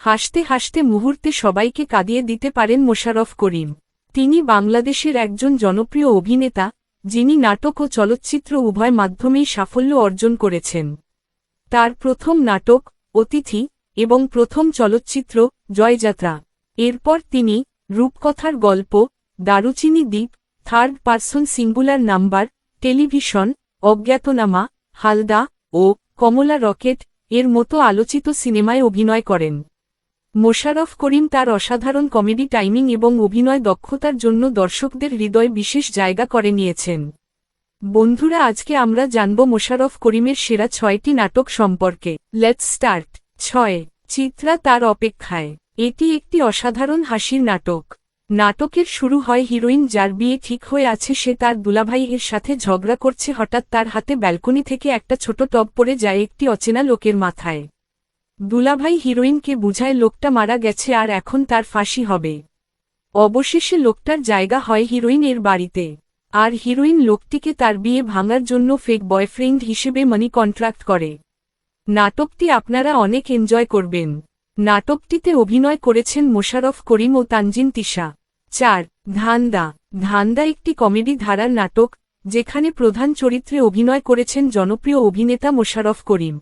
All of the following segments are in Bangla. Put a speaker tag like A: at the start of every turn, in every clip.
A: হাসতে হাসতে মুহূর্তে সবাইকে কাঁদিয়ে দিতে পারেন মোশাররফ করিম। তিনি বাংলাদেশের একজন জনপ্রিয় অভিনেতা, যিনি নাটক ও চলচ্চিত্র উভয় মাধ্যমেই সাফল্য অর্জন করেছেন। তার প্রথম নাটক অতিথি এবং প্রথম চলচ্চিত্র জয়যাত্রা। এরপর তিনি রূপকথার গল্প, দারুচিনি দ্বীপ, third person singular number, television, অজ্ঞাতনামা, হালদা ও কমলা রকেট এর মতো আলোচিত সিনেমায় অভিনয় করেন। মোশাররফ করিম তার অসাধারণ কমেডি টাইমিং এবং অভিনয় দক্ষতার জন্য দর্শকদের হৃদয়ে বিশেষ জায়গা করে নিয়েছেন। বন্ধুরা, আজকে আমরা জানব মোশাররফ করিমের সেরা 6টি নাটক সম্পর্কে। Let's start. 6. চিত্রা তার অপেক্ষায়। এটি একটি অসাধারণ হাসির নাটক। নাটকের শুরু হয় হিরোইন যার বিয়ে ঠিক হয়ে আছে, সে তার দুলাভাই এর সাথে ঝগড়া করছে। হঠাৎ তার হাতে ব্যালকনি থেকে একটা ছোট টব পড়ে যায় একটি অচেনা লোকের মাথায়। দুলাভাই হিরোইনকে বুঝায় লোকটা মারা গেছে আর এখন তার ফাঁসি হবে। অবশেষে লোকটার জায়গা হয় হিরোইন এর বাড়িতে, আর হিরোইন লোকটিকে তার বিয়ে ভাঙার জন্য ফেক বয়ফ্রেন্ড হিসেবে মানি কন্ট্রাক্ট করে। নাটকটি আপনারা অনেক এনজয় করবেন। নাটকটিতে অভিনয় করেছেন মোশাররফ করিম ও তানজিন তিশা। 4. ধান্দা। ধান্দা একটি কমেডি ধারার নাটক, যেখানে প্রধান চরিত্রে অভিনয় করেছেন জনপ্রিয় অভিনেতা মোশাররফ করিম।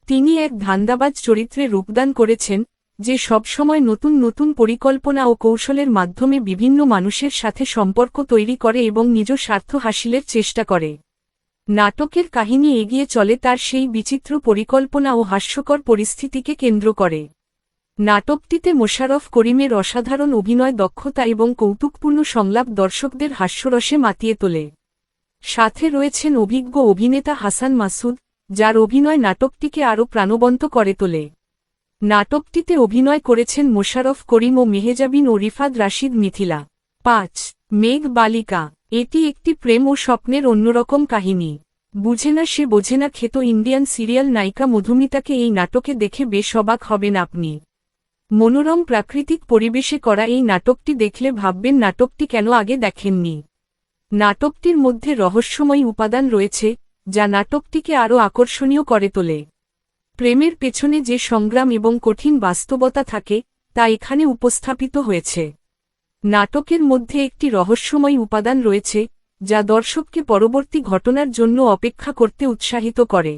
A: তিনি এক ধান্দাবাজ চরিত্রে রূপদান করেছেন, যে সবসময় নতুন নতুন পরিকল্পনা ও কৌশলের মাধ্যমে বিভিন্ন মানুষের সাথে সম্পর্ক তৈরি করে এবং নিজ স্বার্থ হাসিলের চেষ্টা করে। নাটকের কাহিনী এগিয়ে চলে তার সেই বিচিত্র পরিকল্পনা ও হাস্যকর পরিস্থিতিকে কেন্দ্র করে। নাটকটিতে মোশাররফ করিমের অসাধারণ অভিনয় দক্ষতা এবং কৌতুকপূর্ণ সংলাপ দর্শকদের হাস্যরসে মাতিয়ে তোলে। সাথে রয়েছেন অভিজ্ঞ অভিনেতা হাসান মাসুদ, যার অভিনয় নাটকটিকে আরও প্রাণবন্ত করে তোলে। নাটকটিতে অভিনয় করেছেন মোশাররফ করিম ও মেহেজাবিন ও রিফাত রাশিদ মিথিলা। 5. মেঘ বালিকা। এটি একটি প্রেম ও স্বপ্নের অন্যরকম কাহিনী। বুঝে না সে বোঝে না খ্যাত ইন্ডিয়ান সিরিয়াল নায়িকা মধুমিতাকে এই নাটকে দেখে বেশ অবাক হবেন আপনি। মনোরম প্রাকৃতিক পরিবেশে করা এই নাটকটি দেখলে ভাববেন নাটকটি কেন আগে দেখেননি। নাটকটির মধ্যে রহস্যময় উপাদান রয়েছে, যা নাটকটিকে আরও আকর্ষণীয় করে তোলে। প্রেমের পেছনে যে সংগ্রাম এবং কঠিন বাস্তবতা থাকে, তা এখানে উপস্থাপিত হয়েছে। নাটকের মধ্যে একটি রহস্যময় উপাদান রয়েছে, যা দর্শককে পরবর্তী ঘটনার জন্য অপেক্ষা করতে উৎসাহিত করে।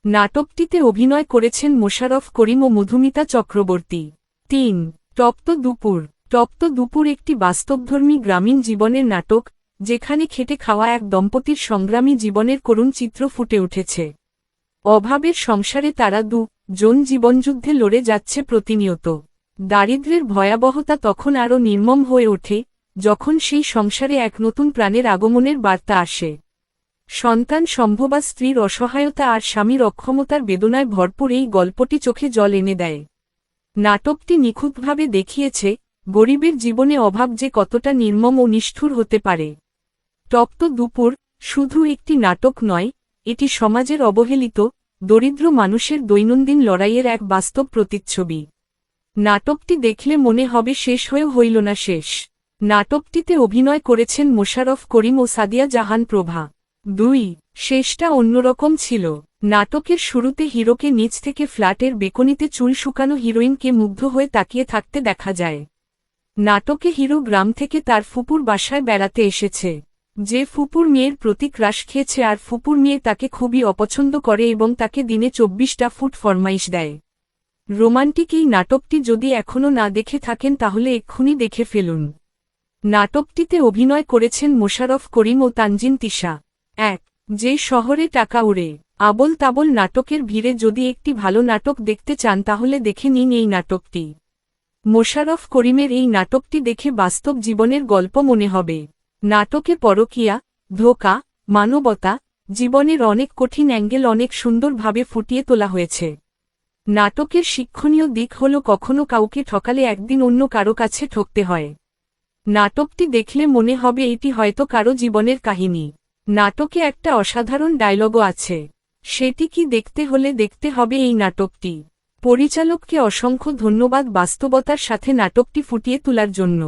A: নাটকটিতে অভিনয় করেছেন মোশাররফ করিম ও মধুমিতা চক্রবর্তী। 3. তপ্ত দুপুর। তপ্ত দুপুর একটি বাস্তবধর্মী গ্রামীণ জীবনের নাটক, যেখানে খেটে খাওয়া এক দম্পতির সংগ্রামী জীবনের করুণ চিত্র ফুটে উঠেছে। অভাবের সংসারে তারা দুজন জীবনযুদ্ধে লড়ে যাচ্ছে প্রতিনিয়ত। দারিদ্র্যের ভয়াবহতা তখন আরও নির্মম হয়ে ওঠে, যখন সেই সংসারে এক নতুন প্রাণের আগমনের বার্তা আসে। সন্তান সম্ভবা স্ত্রীর অসহায়তা আর স্বামীর অক্ষমতার বেদনায় ভরপুর এই গল্পটি চোখে জল এনে দেয়। নাটকটি নিখুঁতভাবে দেখিয়েছে গরিবের জীবনে অভাব যে কতটা নির্মম ও নিষ্ঠুর হতে পারে। তপ্ত দুপুর শুধু একটি নাটক নয়, এটি সমাজের অবহেলিত, দরিদ্র মানুষের দৈনন্দিন লড়াইয়ের এক বাস্তব প্রতিচ্ছবি। নাটকটি দেখলে মনে হবে শেষ হয়েও হইল না শেষ। নাটকটিতে অভিনয় করেছেন মোশাররফ করিম ও সাদিয়া জাহান প্রভা। 2. শেষটা অন্যরকম ছিল। নাটকের শুরুতে হিরোকে নিচ থেকে ফ্ল্যাটের বেকনিতে চুল শুকানো হিরোইনকে মুগ্ধ হয়ে তাকিয়ে থাকতে দেখা যায়। নাটকে হিরো গ্রাম থেকে তার ফুপুর বাসায় বেড়াতে এসেছে, যে ফুপুর মেয়ের প্রতি ক্রাশ খেয়েছে, আর ফুপুর মেয়ে তাকে খুবই অপছন্দ করে এবং তাকে দিনে 24টা ফুট ফরমাইশ দেয়। রোমান্টিক এই নাটকটি যদি এখনও না দেখে থাকেন তাহলে এক্ষুনি দেখে ফেলুন। নাটকটিতে অভিনয় করেছেন মোশাররফ করিম ও তানজিন তিশা। 1. যে শহরে টাকা উড়ে। আবল তাবল নাটকের ভিড়ে যদি একটি ভালো নাটক দেখতে চান তাহলে দেখে নিন এই নাটকটি। মোশাররফ করিমের এই নাটকটি দেখে বাস্তব জীবনের গল্প মনে হবে। নাটকে পরকীয়া, ধোঁকা, মানবতা, জীবনের অনেক কঠিন অ্যাঙ্গেল অনেক সুন্দরভাবে ফুটিয়ে তোলা হয়েছে। নাটকের শিক্ষণীয় দিক হল কখনো কাউকে ঠকালে একদিন অন্য কারো কাছে ঠকতে হয়। নাটকটি দেখলে মনে হবে এটি হয়তো কারো জীবনের কাহিনী। নাটকে একটা অসাধারণ ডায়লগও আছে। সেটি কি দেখতে হলে দেখতে হবে এই নাটকটি। পরিচালককে অসংখ্য ধন্যবাদ বাস্তবতার সাথে নাটকটি ফুটিয়ে তোলার জন্য।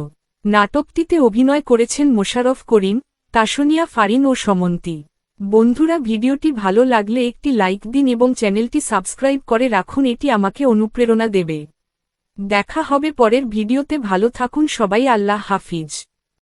A: নাটকটিতে অভিনয় করেছেন মোশাররফ করিম, তাসনিয়া ফারিন ও সমন্তী। বন্ধুরা, ভিডিওটি ভালো লাগলে একটি লাইক দিন এবং চ্যানেলটি সাবস্ক্রাইব করে রাখুন, এটি আমাকে অনুপ্রেরণা দেবে। দেখা হবে পরের ভিডিওতে, ভালো থাকুন সবাই, আল্লাহ হাফিজ।